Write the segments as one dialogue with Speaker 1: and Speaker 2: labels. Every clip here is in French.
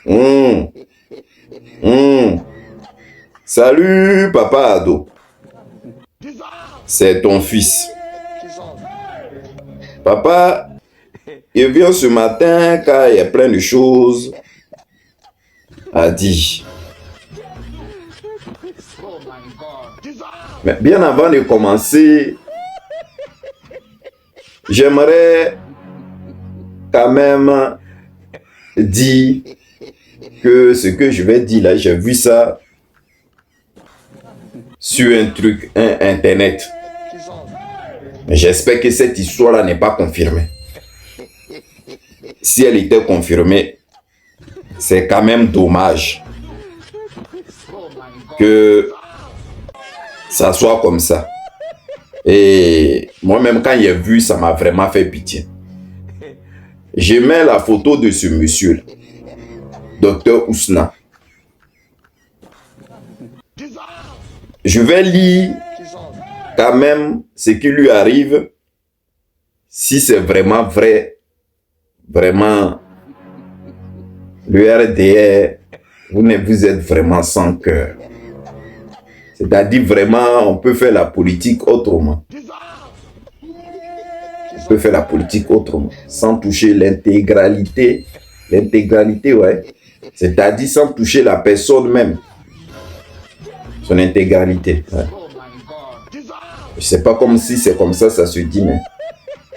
Speaker 1: Hum, hum. Salut, papa ado. C'est ton fils. Papa, il vient ce matin car il y a plein de choses à dire. Mais bien avant de commencer, j'aimerais quand même dire que ce que je vais dire là, j'ai vu ça sur un truc, internet. Mais j'espère que cette histoire-là n'est pas confirmée. Si elle était confirmée, c'est quand même dommage que ça soit comme ça. Et moi-même, quand j'ai vu, ça m'a vraiment fait pitié. Je mets la photo de ce monsieur, Docteur Ousna. Je vais lire quand même ce qui lui arrive, si c'est vraiment vrai, vraiment, le RDR, vous êtes vraiment sans cœur. C'est-à-dire vraiment, on peut faire la politique autrement. On peut faire la politique autrement, sans toucher l'intégralité. L'intégralité, ouais. C'est-à-dire sans toucher la personne même. Son intégralité. Ouais. Je sais pas comme si c'est comme ça se dit, mais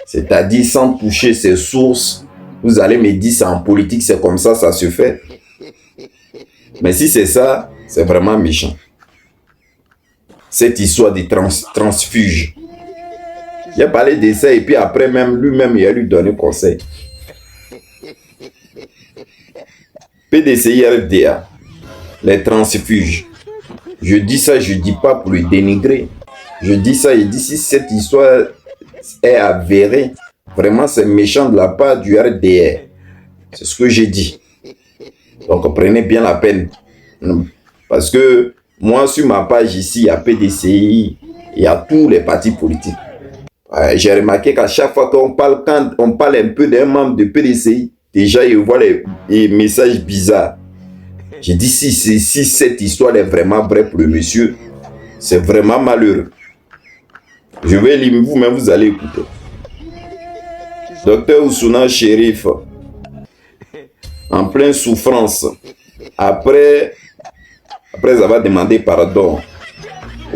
Speaker 1: c'est-à-dire sans toucher ses sources. Vous allez me dire, c'est en politique, c'est comme ça se fait. Mais si c'est ça, c'est vraiment méchant. Cette histoire de transfuge. Il a parlé de ça et puis après même, lui-même, il a lui donné conseil. PDCI RDA, les transfuges. Je dis ça, je dis pas pour le dénigrer. Je dis ça, il dit si cette histoire est avérée, vraiment c'est méchant de la part du RDR. C'est ce que j'ai dit. Donc prenez bien la peine. Parce que moi sur ma page ici, il y a PDCI, il y a tous les partis politiques. J'ai remarqué qu'à chaque fois qu'on parle, quand on parle un peu d'un membre de PDCI, déjà il voit les messages bizarres. J'ai dit si cette histoire est vraiment vraie pour le monsieur, c'est vraiment malheureux. Je vais lire, vous-même vous allez écouter. Docteur Ousna Chérif, en pleine souffrance, après avoir demandé pardon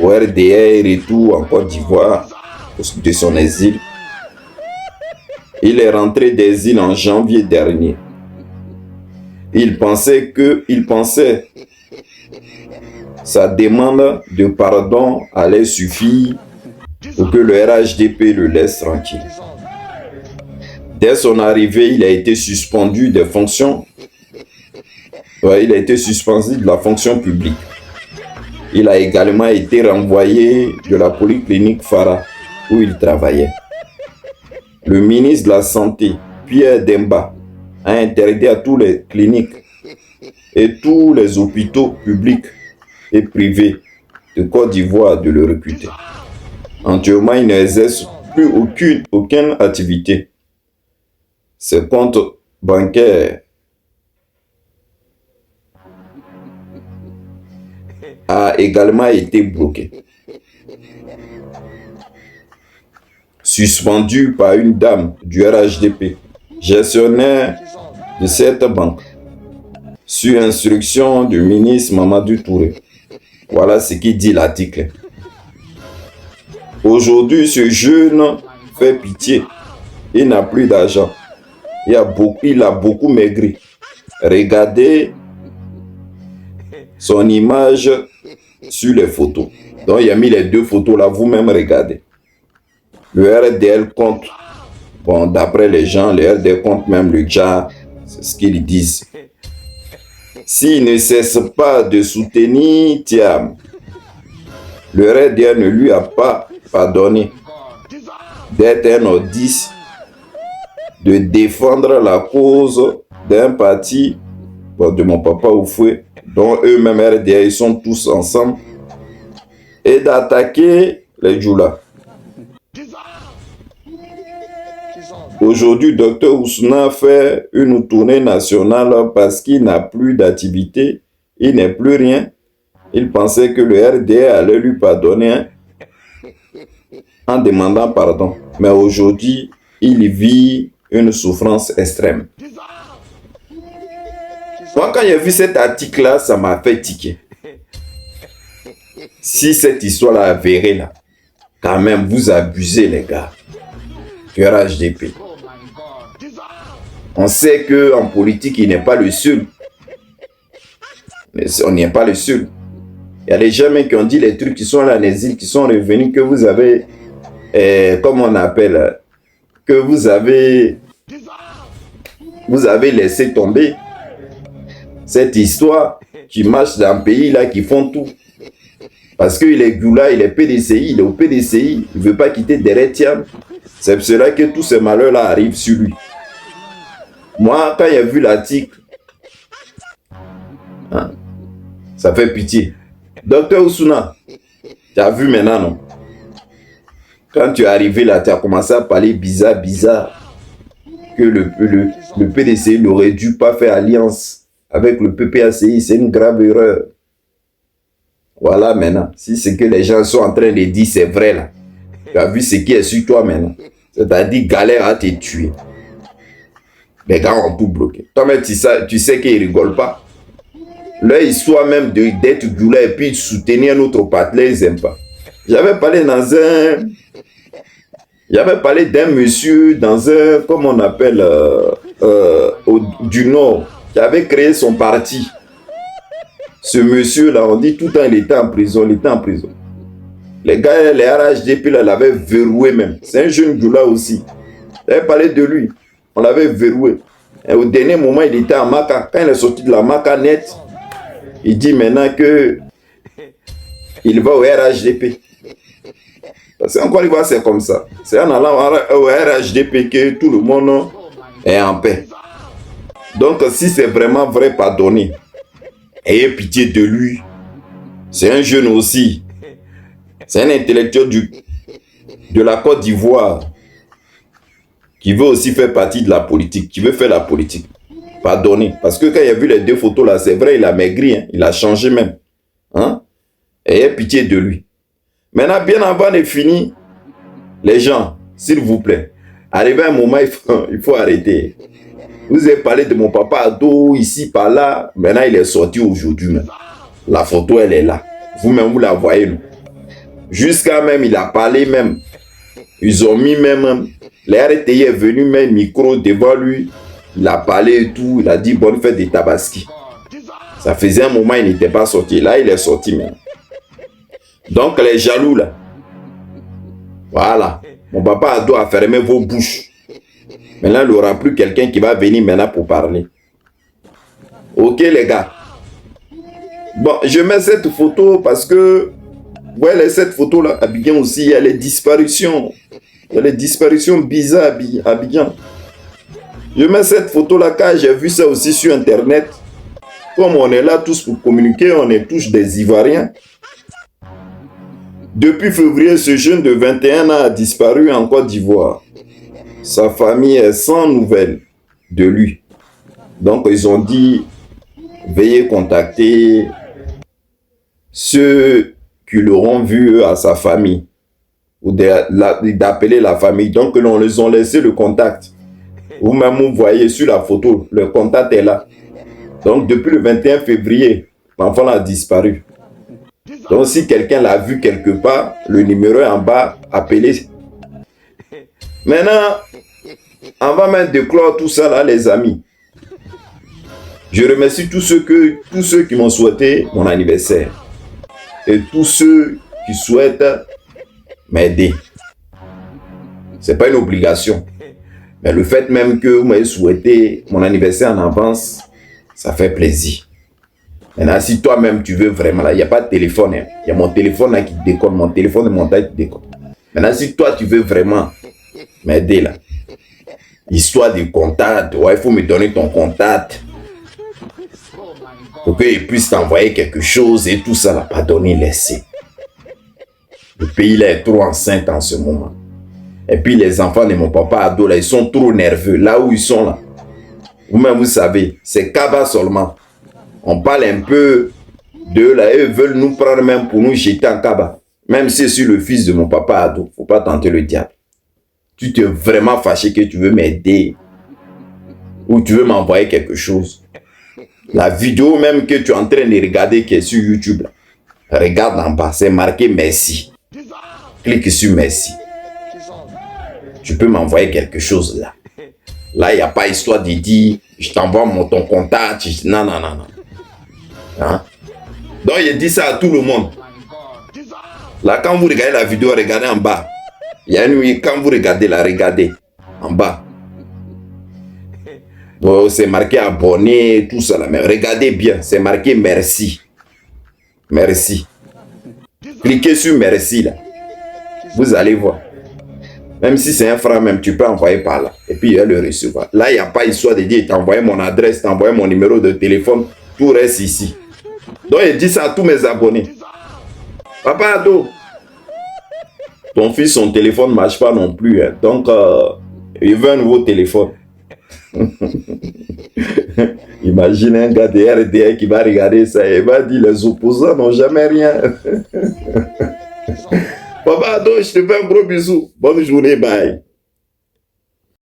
Speaker 1: au RDR et tout en Côte d'Ivoire de son exil, il est rentré d'exil en janvier dernier. Il pensait sa demande de pardon allait suffire pour que le RHDP le laisse tranquille. Dès son arrivée, il a été suspendu des fonctions. Il a été suspendu de la fonction publique. Il a également été renvoyé de la polyclinique Farah où il travaillait. Le ministre de la Santé, Pierre Demba, a interdit à toutes les cliniques et tous les hôpitaux publics et privés de Côte d'Ivoire de le recruter. Actuellement, il n'exerce plus aucune activité. Ses comptes bancaires a également été bloqué. Suspendu par une dame du RHDP, gestionnaire de cette banque, sur instruction du ministre Mamadou Touré. Voilà ce qui dit l'article. Aujourd'hui, ce jeune fait pitié. Il n'a plus d'argent. Il a beaucoup maigri. Regardez son image sur les photos. Donc, il a mis les deux photos là, vous-même regardez. Le RDL compte, bon, d'après les gens, le RDL compte même le JAR, c'est ce qu'ils disent. S'il ne cesse pas de soutenir Thiam, le RDL ne lui a pas pardonné d'être un audice, de défendre la cause d'un parti, bon, de mon papa Oufoué, dont eux-mêmes RDL, ils sont tous ensemble, et d'attaquer les Djoula. aujourd'hui, Dr Ousmane fait une tournée nationale parce qu'il n'a plus d'activité, il n'est plus rien. Il pensait que le RD allait lui pardonner, hein, en demandant pardon. Mais aujourd'hui, il vit une souffrance extrême. Moi, quand j'ai vu cet article-là, ça m'a fait tiquer. Si cette histoire-là est avérée, là, quand même, vous abusez, les gars, du RHDP. On sait qu'en politique, il n'est pas le seul. Mais on n'est pas le seul. Il y a des gens qui ont dit les trucs qui sont là en exil, qui sont revenus, que vous avez, comme on appelle, que vous avez laissé tomber cette histoire qui marche dans un pays là, qui font tout. Parce qu'il est Goula, il est PDCI, il est au PDCI, il ne veut pas quitter Deretiam. C'est pour cela que tous ces malheurs-là arrivent sur lui. Moi, quand j'ai vu l'article, hein, ça fait pitié. Docteur Ousmane, tu as vu maintenant, non? Quand tu es arrivé là, tu as commencé à parler bizarre, que le PDCI n'aurait dû pas faire alliance avec le PPACI, c'est une grave erreur. Voilà maintenant, si ce que les gens sont en train de dire, c'est vrai là. Tu as vu ce qui est sur toi maintenant. C'est-à-dire galère à te tuer. Les gars ont tout bloqué. Toi-même, tu sais qu'ils ne rigolent pas. Leur histoire même d'être Goula et puis de soutenir notre partenaire, ils n'aiment pas. J'avais parlé d'un monsieur dans un, comme on appelle, du Nord, qui avait créé son parti. Ce monsieur-là, on dit tout le temps, il était en prison, Les gars, les RHDP, là, l'avaient verroué même. C'est un jeune Goula aussi. J'avais parlé de lui. On l'avait verroué. Et au dernier moment, il était en Maka. Quand il est sorti de la Maka net, il dit maintenant que il va au RHDP. Parce qu'encore une fois, c'est comme ça. C'est en allant au RHDP que tout le monde est en paix. Donc, si c'est vraiment vrai, pardonnez. Ayez pitié de lui. C'est un jeune aussi. C'est un intellectuel de la Côte d'Ivoire qui veut aussi faire partie de la politique, qui veut faire la politique. Pardonnez. Parce que quand il a vu les deux photos là, c'est vrai, il a maigri, hein, il a changé même. Hein? Ayez pitié de lui. Maintenant, bien avant de finir, les gens, s'il vous plaît, arrivé à un moment, il faut arrêter. Vous avez parlé de mon papa ado, ici, par là. Maintenant, il est sorti aujourd'hui. La photo, elle est là. Vous-même, vous la voyez. Non? Jusqu'à même, il a parlé même. Ils ont mis même. Les RTI est venu mettre micro devant lui. Il a parlé et tout. Il a dit bonne fête de Tabaski. Ça faisait un moment, il n'était pas sorti. Là, il est sorti maintenant. Donc, les jaloux, là. Voilà. Mon papa ado a fermé vos bouches. Maintenant, il n'y aura plus quelqu'un qui va venir maintenant pour parler. Ok, les gars. Bon, je mets cette photo parce que, vous voyez, cette photo-là, à Abidjan aussi, il y a les disparitions. Il y a les disparitions bizarres à Abidjan. Je mets cette photo-là car j'ai vu ça aussi sur Internet. Comme on est là tous pour communiquer, on est tous des Ivoiriens. Depuis février, ce jeune de 21 ans a disparu en Côte d'Ivoire. Sa famille est sans nouvelles de lui. Donc, ils ont dit, veuillez contacter ceux qui l'auront vu à sa famille. Ou d'appeler la famille. Donc, on les a laissé le contact. Vous-même, vous voyez sur la photo, le contact est là. Donc, depuis le 21 février, l'enfant a disparu. Donc, si quelqu'un l'a vu quelque part, le numéro est en bas, appelez. Maintenant, on va mettre de clore tout ça là, les amis. Je remercie tous ceux qui m'ont souhaité mon anniversaire. Et tous ceux qui souhaitent m'aider. Ce n'est pas une obligation. Mais le fait même que vous m'ayez souhaité mon anniversaire en avance, ça fait plaisir. Maintenant, si toi-même tu veux vraiment, là, il n'y a pas de téléphone. Il y a mon téléphone là qui déconne, mon téléphone de montage qui déconne. Maintenant, si toi tu veux vraiment m'aider là, histoire de contact, ouais, il faut me donner ton contact. Pour qu'il puisse t'envoyer quelque chose et tout ça, là, pas donner, laisser. Le pays là est trop enceinte en ce moment. Et puis les enfants de mon papa ado, là, ils sont trop nerveux. Là où ils sont, là. Vous-même, vous savez, c'est Kaba seulement. On parle un peu d'eux, là. Eux veulent nous prendre même pour nous jeter en Kaba. Même si je suis le fils de mon papa ado. Faut pas tenter le diable. Tu t'es vraiment fâché que tu veux m'aider. Ou tu veux m'envoyer quelque chose. La vidéo même que tu es en train de regarder qui est sur YouTube, là. Regarde en bas, c'est marqué merci. Clique sur merci. Tu peux m'envoyer quelque chose là. Là, il n'y a pas histoire de dire, je t'envoie ton contact. Non, non, non, non. Hein? Donc, il dit ça à tout le monde. Là, quand vous regardez la vidéo, regardez en bas. Il y a une, quand vous regardez là, regardez en bas. Oh, c'est marqué abonné, tout ça là. Mais regardez bien, c'est marqué merci. Merci. Cliquez sur merci là. Vous allez voir. Même si c'est un franc, même tu peux envoyer par là. Et puis il va le recevoir. Là, il n'y a pas histoire de dire t'envoyer mon adresse, t'envoyer mon numéro de téléphone. Tout reste ici. Donc il dit ça à tous mes abonnés. Papa ado, ton fils, son téléphone ne marche pas non plus. Hein. Donc il veut un nouveau téléphone. Imagine un gars de RDR qui va regarder ça et va dire les opposants n'ont jamais rien. Papa ado, je te fais un gros bisou. Bonne journée, bye.